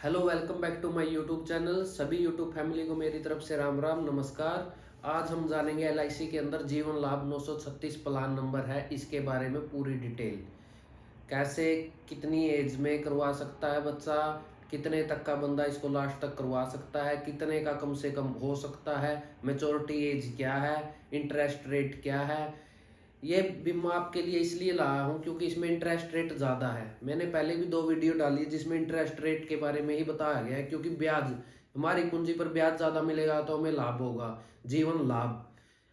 Hello, welcome back to my YouTube channel. सभी YouTube family को मेरी तरफ से राम राम नमस्कार। आज हम जानेंगे एलआईसी के अंदर जीवन लाभ 936 प्लान नंबर है, इसके बारे में पूरी डिटेल। कैसे, कितनी एज में करवा सकता है बच्चा, कितने तक का बंदा इसको लास्ट तक करवा सकता है, कितने का कम से कम हो सकता है, मेच्योरिटी एज क्या है, इंटरेस्ट रेट क्या है। ये बीमा आपके लिए इसलिए लाया हूँ क्योंकि इसमें इंटरेस्ट रेट ज़्यादा है। मैंने पहले भी 2 वीडियो डाली है जिसमें इंटरेस्ट रेट के बारे में ही बताया गया है, क्योंकि ब्याज, हमारी पूंजी पर ब्याज ज़्यादा मिलेगा तो हमें लाभ होगा। जीवन लाभ,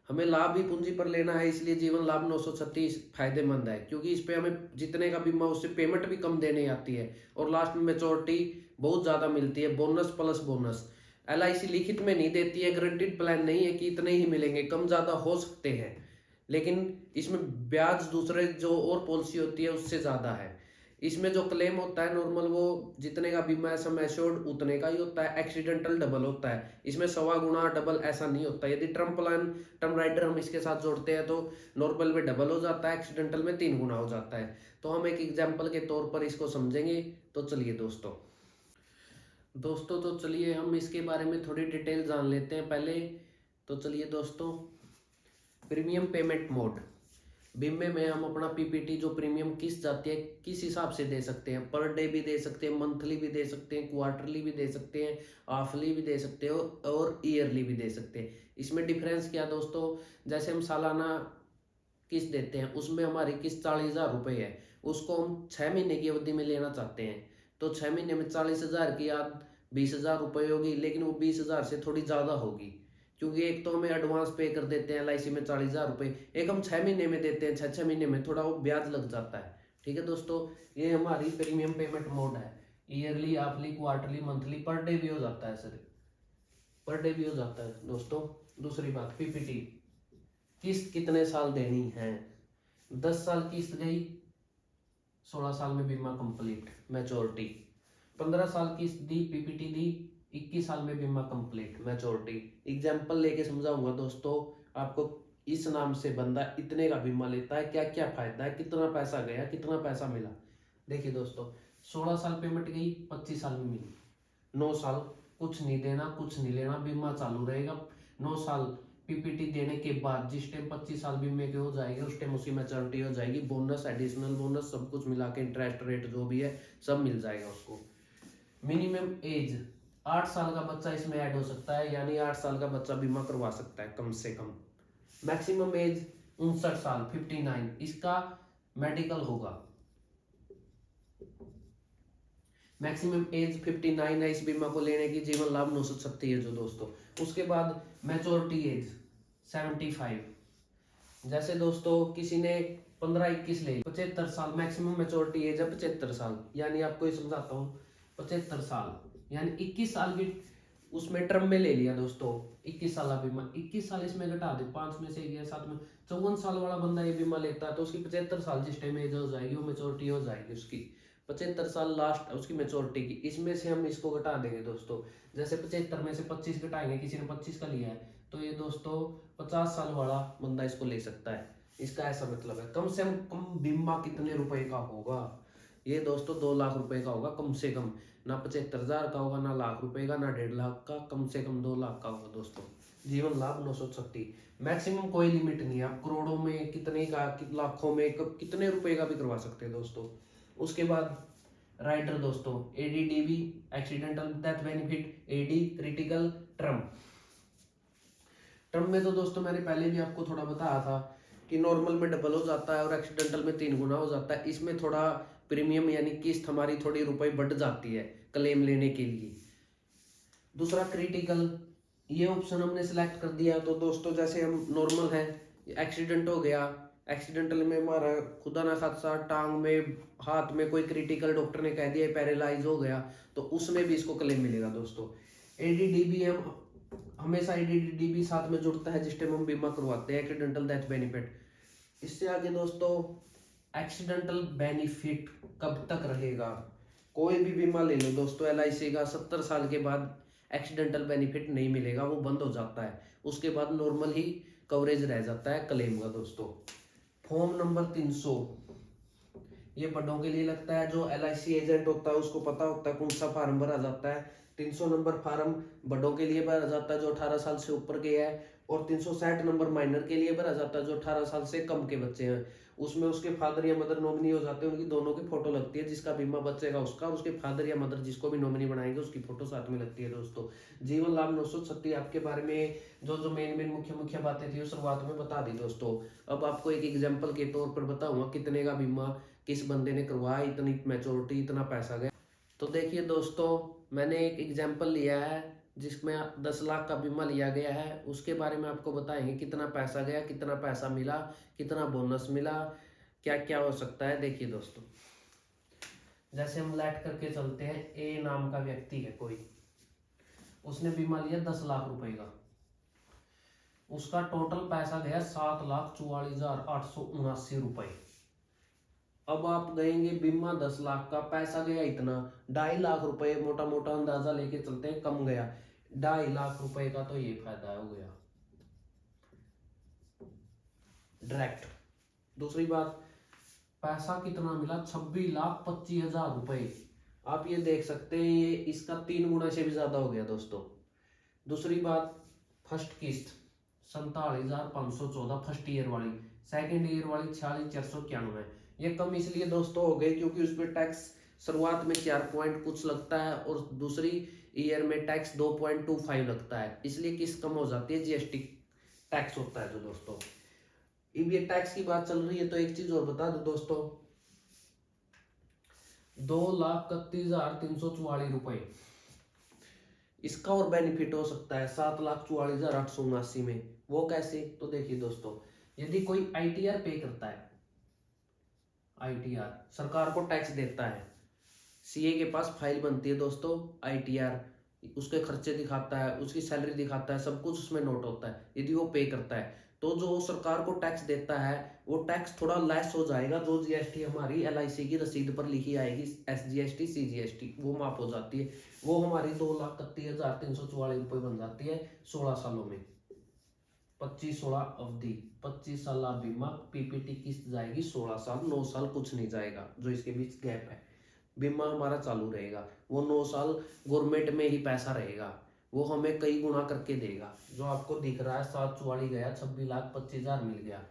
हमें लाभ ही पूंजी पर लेना है, इसलिए जीवन लाभ 936 फायदेमंद है, क्योंकि इस पे हमें जितने का बीमा उससे पेमेंट भी कम देने आती है और लास्ट में मेच्योरिटी बहुत ज़्यादा मिलती है, बोनस प्लस बोनस। एलआईसी लिखित में नहीं देती है, गारंटीड प्लान नहीं है कि इतने ही मिलेंगे, कम ज़्यादा हो सकते हैं, लेकिन इसमें ब्याज दूसरे जो और पॉलिसी होती है उससे ज़्यादा है। इसमें जो क्लेम होता है नॉर्मल, वो जितने का बीमा है सम एश्योर्ड उतने का ही होता है। एक्सीडेंटल डबल होता है, इसमें 1.25 गुना डबल ऐसा नहीं होता। यदि टर्म प्लान, टर्म राइडर हम इसके साथ जोड़ते हैं तो नॉर्मल में डबल हो जाता है, एक्सीडेंटल में 3 गुना हो जाता है। तो हम एक एग्जाम्पल के तौर पर इसको समझेंगे। तो चलिए दोस्तों तो चलिए हम इसके बारे में थोड़ी डिटेल जान लेते हैं पहले। तो चलिए दोस्तों, प्रीमियम पेमेंट मोड। बीमे में हम अपना पीपीटी जो प्रीमियम किस्त जाती है किस हिसाब से दे सकते हैं, पर डे भी दे सकते हैं, मंथली भी दे सकते हैं, क्वार्टरली भी दे सकते हैं, हाफली भी दे सकते हो और ईयरली भी दे सकते हैं। इसमें डिफरेंस क्या दोस्तों, जैसे हम सालाना किस्त देते हैं उसमें हमारी किस्त 40,000 रुपये है, उसको हम 6 महीने की अवधि में लेना चाहते हैं तो 6 महीने में 40,000 की याद 20,000 रुपये होगी, लेकिन वो 20,000 से थोड़ी ज़्यादा होगी, क्योंकि एक तो हमें एडवांस पे कर देते हैं एलआईसी में 40,000 रुपये, एक हम 6 महीने में देते हैं, 6 महीने में थोड़ा वो ब्याज लग जाता है। ठीक है दोस्तों, ये हमारी प्रीमियम पेमेंट मोड है। Yearly, halfly, quarterly, monthly, per day भी हो जाता है सर, पर डे भी हो जाता है दोस्तों। दूसरी बात, पीपीटी किस्त कितने साल देनी है। 10 साल किस्त गई, 16 साल में बीमा कंप्लीट, मैच्योरिटी। 15 साल किस्त दी, पीपीटी दी, 21 साल में बीमा कंप्लीट, मैच्योरिटी। एग्जाम्पल लेके समझाऊंगा दोस्तों आपको। इस नाम से बंदा इतने का बीमा लेता है, क्या क्या फायदा है, कितना पैसा गया, कितना पैसा मिला। देखिए दोस्तों, 16 साल पेमेंट गई, 25 साल में मिली। 9 साल कुछ नहीं देना, कुछ नहीं लेना, बीमा चालू रहेगा। 9 साल पीपीटी देने के बाद जिस टाइम 25 साल बीमे के हो जाएंगे उस टाइम उसकी मैच्योरिटी हो जाएगी, बोनस, एडिशनल बोनस सब कुछ मिला के, इंटरेस्ट रेट जो भी है सब मिल जाएगा उसको। मिनिमम एज 8 साल का बच्चा इसमें ऐड हो सकता है, यानी 8 साल का बच्चा बीमा करवा सकता है कम से कम। मैक्सिमम एज 59 साल, 59, इसका मेडिकल होगा। मैक्सिमम एज 59 है इस बीमा को लेने की, जीवन लाभ 936 है जो दोस्तों। उसके बाद मैच्योरिटी एज 75। जैसे दोस्तों किसी ने 15-21 ले 75 साल, मैक्सिमम मैच्योरिटी एज है 75 साल, यानी आपको ये समझाता हूँ। 75 साल यानी 21 साल की उसमें टर्म में ले लिया दोस्तों, 21 साल बीमा, 21 साल इसमें घटा दे, 5 में से गया 7 में, 54 साल वाला बंदा ये बीमा लेता है तो उसकी 75 साल जिस टाइम एज हो जाएगी वो मेच्योरिटी हो जाएगी उसकी। 75 साल लास्ट उसकी मेच्योरिटी की, इसमें से हम इसको घटा देंगे दोस्तों। जैसे 75 में से 25 घटाएंगे, किसी ने 25 का लिया है तो ये दोस्तों 50 साल वाला बंदा इसको ले सकता है। इसका ऐसा मतलब है कम से कम बीमा कितने रुपए का होगा, ये दोस्तों 2 लाख रुपए का होगा कम से कम। ना 75,000 का होगा, ना लाख रुपए का, ना 1.5 लाख का, कम से कम 2 लाख का होगा दोस्तों। जीवन लाभ 936, मैक्सिमम कोई लिमिट नहीं है, आप करोड़ों में, कितने का, लाखों में, कितने रुपए का भी करवा सकते हैं दोस्तों। उसके बाद राइडर दोस्तों, ADDB, accidental death benefit, AD, critical, term. Term में तो दोस्तों मैंने पहले भी आपको थोड़ा बताया था कि नॉर्मल में डबल हो जाता है और एक्सीडेंटल में 3 गुना हो जाता है। इसमें थोड़ा प्रीमियम यानी किस्त हमारी थोड़ी रुपए बढ़ जाती है क्लेम लेने के लिए। दूसरा क्रिटिकल, ये ऑप्शन हमने सिलेक्ट कर दिया तो दोस्तों जैसे हम नॉर्मल है, एक्सीडेंट हो गया, एक्सीडेंटल में हमारा खुदा ना खासा टांग में, हाथ में कोई क्रिटिकल, डॉक्टर ने कह दिया पैरालाइज हो गया, तो उसमें भी इसको क्लेम मिलेगा दोस्तों। एडीडीबी हम हमेशा एडीडीबी साथ में जुड़ता है जिस टाइम हम बीमा करवाते हैं, एक्सीडेंटल डेथ बेनिफिट। इससे आगे दोस्तों, एक्सीडेंटल बेनिफिट कब तक रहेगा। कोई भी बीमा ले लो दोस्तों एलआईसी का, 70 साल के बाद एक्सीडेंटल बेनिफिट नहीं मिलेगा, वो बंद हो जाता है। उसके बाद नॉर्मल ही कवरेज रह जाता है क्लेम का दोस्तों। फॉर्म नंबर 300, ये बड़ों के लिए लगता है। जो LIC एजेंट होता है उसको पता होता है कौन सा फार्म भरा जाता है। 300 नंबर फार्म बड़ों के लिए भरा जाता है जो 18 साल से ऊपर के है, और 360 नंबर माइनर के लिए भरा जाता है जो 18 साल से कम के बच्चे हैं। उसमें उसके फादर या मदर नॉमिनी हो जाते हैं, उनकी दोनों की फोटो लगती है, जिसका बीमा बचेगा उसका, और उसके फादर या मदर जिसको भी नॉमिनी बनाएंगे उसकी फोटो साथ में लगती है दोस्तों। जीवन लाभ 936 आपके बारे में जो मेन मुख्य मुख्य बातें थी वो शुरुआत में बता दी दोस्तों। अब आपको एक एग्जाम्पल के तौर पर बताऊंगा कितने का बीमा किस बंदे ने करवाया, इतनी मैच्योरिटी, इतना पैसा गया। तो देखिए दोस्तों, मैंने एक एग्जाम्पल लिया है जिसमें 10 लाख का बीमा लिया गया है। उसके बारे में आपको बताएंगे कितना पैसा गया, कितना पैसा मिला, कितना बोनस मिला, क्या क्या हो सकता है। देखिए दोस्तों, जैसे हम लेट करके चलते हैं, ए नाम का व्यक्ति है कोई, उसने बीमा लिया 10 लाख रुपए का। उसका टोटल पैसा गया 7,44,879 रुपए। अब आप गएंगे बीमा 10 लाख का, पैसा गया इतना, 2.5 लाख रुपए मोटा मोटा अंदाजा लेके चलते हैं, कम गया 2.5 लाख रुपए का, तो ये फायदा हो गया डायरेक्ट। दूसरी बात, पैसा कितना मिला, 26,25,000 रुपए। आप ये देख सकते हैं, ये इसका 3 गुना से भी ज्यादा हो गया दोस्तों। दूसरी बात, फर्स्ट किस्त 47,514 फर्स्ट ईयर वाली, सेकेंड ईयर वाली 46,491। ये कम इसलिए दोस्तों हो गई क्योंकि उसमें टैक्स शुरुआत में 4 पॉइंट कुछ लगता है और दूसरी ईयर में टैक्स 2.25 लगता है, इसलिए किस्त कम हो जाती है, GST टैक्स होता है जो दोस्तों। अब ये टैक्स की बात चल रही है तो एक चीज और बता दो दोस्तों, 2,31,344 रुपए इसका और बेनिफिट हो सकता है 7,44,879 में। वो कैसे, तो देखिए दोस्तों, यदि कोई ITR पे करता है, ITR सरकार को टैक्स देता है, CA के पास फाइल बनती है दोस्तों, ITR उसके खर्चे दिखाता है, उसकी सैलरी दिखाता है, सब कुछ उसमें नोट होता है। यदि वो पे करता है तो जो सरकार को टैक्स देता है वो टैक्स थोड़ा लेस हो जाएगा, जो GST हमारी LIC की रसीद पर लिखी आएगी, SGST CGST वो माफ हो जाती है, वो हमारी 2,31,344 रुपये बन जाती है 16 सालों में। 25-16 अवधि, 25 साल बीमा, PPT किस्त जाएगी 16 साल, 9 साल कुछ नहीं जाएगा, जो इसके बीच गैप है बीमा हमारा चालू रहेगा। वो 9 साल गवर्नमेंट में ही पैसा रहेगा, वो हमें कई गुना करके देगा। जो आपको दिख रहा है 744 गया, 26,25,000 मिल गया।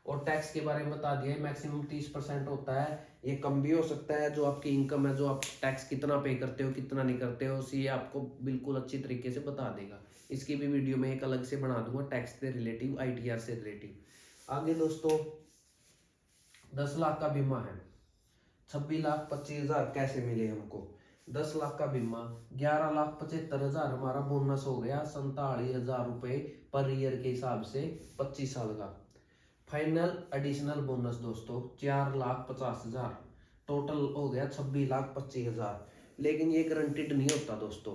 और टैक्स के बारे में बता दिया है, मैक्सिमम 30% होता है, ये कम भी हो सकता है। जो आपकी इनकम है, जो आप टैक्स कितना पे करते हो कितना नहीं करते हो, ये आपको बिल्कुल अच्छी तरीके से बता देगा। इसकी भी वीडियो में एक अलग से बना दूंगा, टैक्स से रिलेटिव, ITR से रिलेटिव। आगे दोस्तों, 10 लाख का बीमा है, 26,25,000 कैसे मिले हमको। 10 लाख का बीमा, 11,75,000 हमारा बोनस हो गया, 47,000 रुपये पर ईयर के हिसाब से 25 साल का। फाइनल एडिशनल बोनस दोस्तों 4,50,000, टोटल हो गया 26,25,000। लेकिन ये गारंटीड नहीं होता दोस्तों,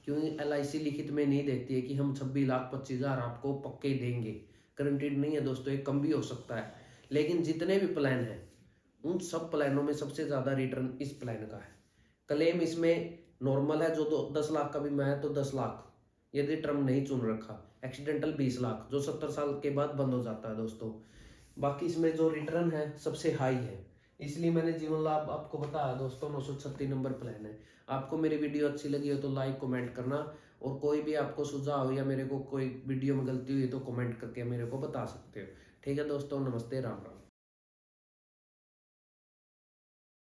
क्योंकि LIC लिखित में नहीं देती है कि हम 26,25,000 आपको पक्के देंगे, गारंटीड नहीं है दोस्तों, ये कम भी हो सकता है। लेकिन जितने भी प्लान हैं उन सब प्लानों में सबसे ज़्यादा रिटर्न इस प्लान का है। क्लेम इसमें नॉर्मल है, जो 10 लाख का बीमा है तो 10 लाख, यदि टर्म नहीं चुन रखा। एक्सीडेंटल 20 लाख, जो 70 साल के बाद बंद हो जाता है दोस्तों। बाकी इसमें जो रिटर्न है सबसे हाई है, इसलिए मैंने जीवन लाभ आपको बताया दोस्तों। 936 नंबर प्लान है। आपको मेरी वीडियो अच्छी लगी हो तो लाइक कमेंट करना, और कोई भी आपको सुझाव या मेरे को कोई वीडियो में गलती हुई तो कमेंट करके मेरे को बता सकते हो। ठीक है दोस्तों, नमस्ते, राम राम।